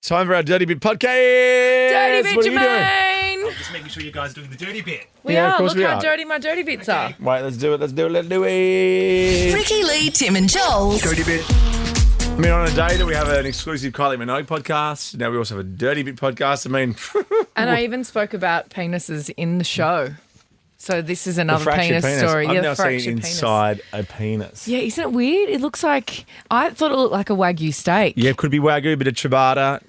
Time for our Dirty Bit podcast. Dirty Bit, What are you doing? Jermaine. I'm just making sure you guys are doing the dirty bit. We Yeah, of are. course Look we how are. dirty my dirty bits are. Wait, let's do it. Ricky Lee, Tim and Joel's Dirty bit. I mean, on a day that we have an exclusive Kylie Minogue podcast. Now we also have a Dirty Bit podcast. I mean, And I even spoke about penises in the show. So this is the another fractured penis story. I've Yeah, now the seen fractured penis. inside a penis. Yeah, isn't it weird? It looks like, I thought it looked like a Wagyu steak. Yeah, it could be Wagyu, bit of ciabatta,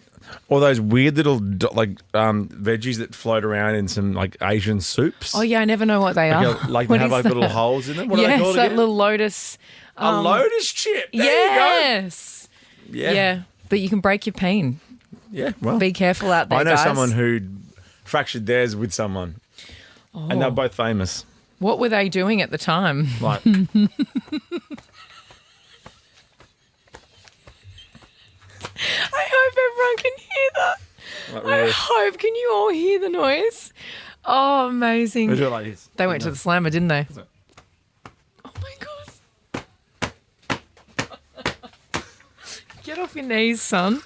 or those weird little veggies that float around in some like Asian soups. Oh yeah, I never know what they are. Like What they have is like that? little holes in them. What are they Yes, called that again? little lotus. A lotus chip. There Yes. you go. Yeah. But you can break your peen. Yeah. Well, Be careful out there, I know guys. someone who fractured theirs with someone, and they're both famous. What were they doing at the time? Like, I hope everyone can hear that. like I really, hope. Can you all hear the noise? Oh, amazing. they do it like this. They went to the slammer, didn't they? Oh my God. Get off your knees, son.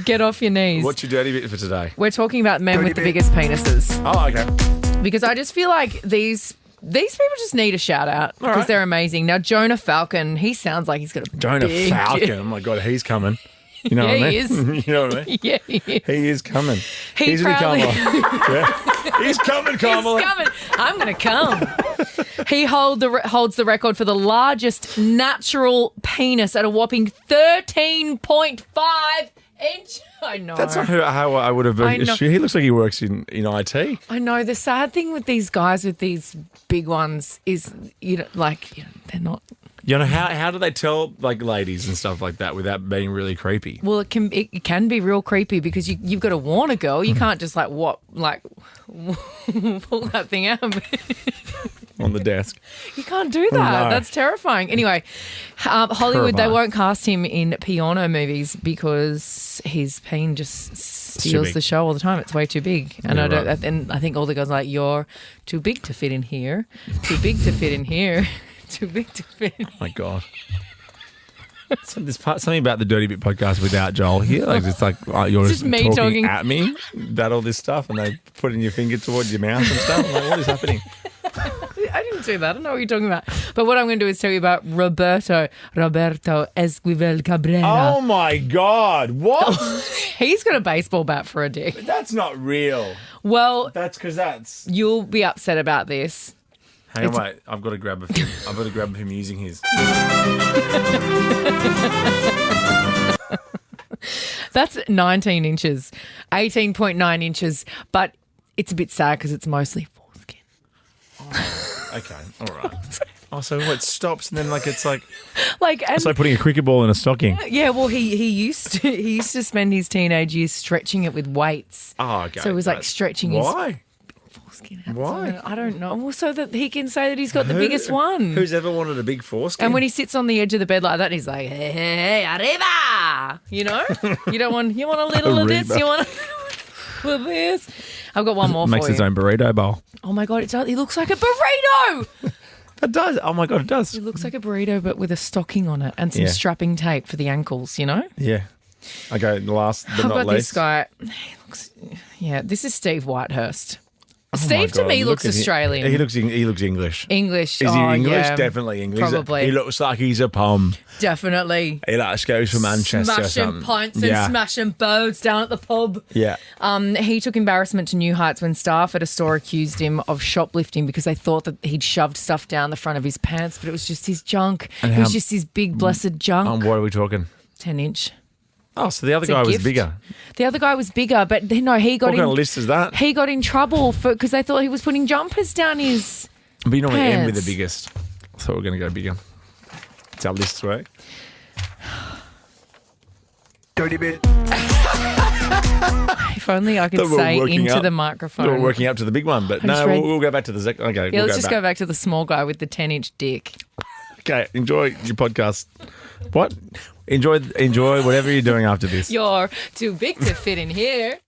Get off your knees. What's your dirty bit for today? We're talking about men Dirty with the bit. biggest penises Oh, okay. because I just feel like these people just need a shout out because right. they're amazing. Now, Jonah Falcon, he sounds like he's got a Jonah big... Falcon. Oh my God, he's coming. You know Yeah, what I he mean? is. You know what I mean? Yeah, he is. He is coming. He He's gonna come. proudly- Yeah. He's coming, Kamala. He's coming. I'm going to come. He holds the record for the largest natural penis at a whopping 13.5 inch. I know. That's not how I would have I know. assumed. He looks like he works in IT. I know. The sad thing with these guys with these big ones is, they're not. You know, how do they tell like ladies and stuff like that without being really creepy? Well, it can be real creepy because you've got to warn a girl. You can't just pull that thing out. On the desk. You can't do that. No. That's terrifying. Anyway, Hollywood, they Terrifying. won't cast him in porno movies because his peen just steals big. the show all the time. It's way too big. And Yeah, I don't. right. And I think all the guys are like, you're too big to fit in here. Too big to fit in here. Too big to fit in. Oh my God. So there's something about the Dirty Bit podcast without Joel here. Like it's like you're It's just me talking. at me about all this stuff, and they putting your finger towards your mouth and stuff. I'm like, what is happening? I didn't do that. I don't know what you're talking about. But what I'm going to do is tell you about Roberto Esquivel Cabrera. Oh my God! What? He's got a baseball bat for a dick. That's not real. Well, That's because that's. you'll be upset about this. Hang on, wait. I've got to grab a. I've got to grab him using his. That's 19 inches, 18.9 inches, but it's a bit sad because it's mostly foreskin. Okay, all right. Oh, so what stops and then it's like Like, and it's like putting a cricket ball in a stocking. yeah, well, he used to spend his teenage years stretching it with weights. Oh, okay. So it was like But stretching his Why? foreskin out. Why? I don't know. Well, so that he can say that he's got the biggest one. Who's ever wanted a big foreskin? And when he sits on the edge of the bed like that, he's like, hey, hey, arriba! You know? You want a little of this? Arriba. You want a little of this? I've got one more makes for his you. own burrito bowl. Oh my God, he looks like a burrito! It does. Oh my God, it does. It looks like a burrito, but with a stocking on it and some Yeah. strapping tape for the ankles, you know? Yeah. Okay, last but I've not got least. this guy. This is Steve Whitehurst. Steve Oh my to God, me look looks at him. Australian. He looks English. English. Is he oh, English? Yeah, Definitely English. Probably. He looks like he's a pom. Definitely. He goes from Manchester or Smashing something. pints yeah. and smashing boats down at the pub. Yeah. He took embarrassment to new heights when staff at a store accused him of shoplifting because they thought that he'd shoved stuff down the front of his pants, but it was just his junk. And It was how- just his big blessed junk. What are we talking? 10-inch. Oh, so the other It's a guy was gift. bigger. The other guy was bigger, but no, he got What kind in. of list is that? He got in trouble because they thought he was putting jumpers down his. But you normally end with pants. the biggest. So we're going to go bigger. It's how lists work. Dirty bit. If only I could Thought we were say working into up. the microphone. We're working up to the big one, but I just no, read- we'll go back to the second. Okay, Yeah, we'll let's just back. go back to the small guy with the 10-inch dick. Okay, enjoy your podcast. What? Enjoy whatever you're doing after this. You're too big to fit in here.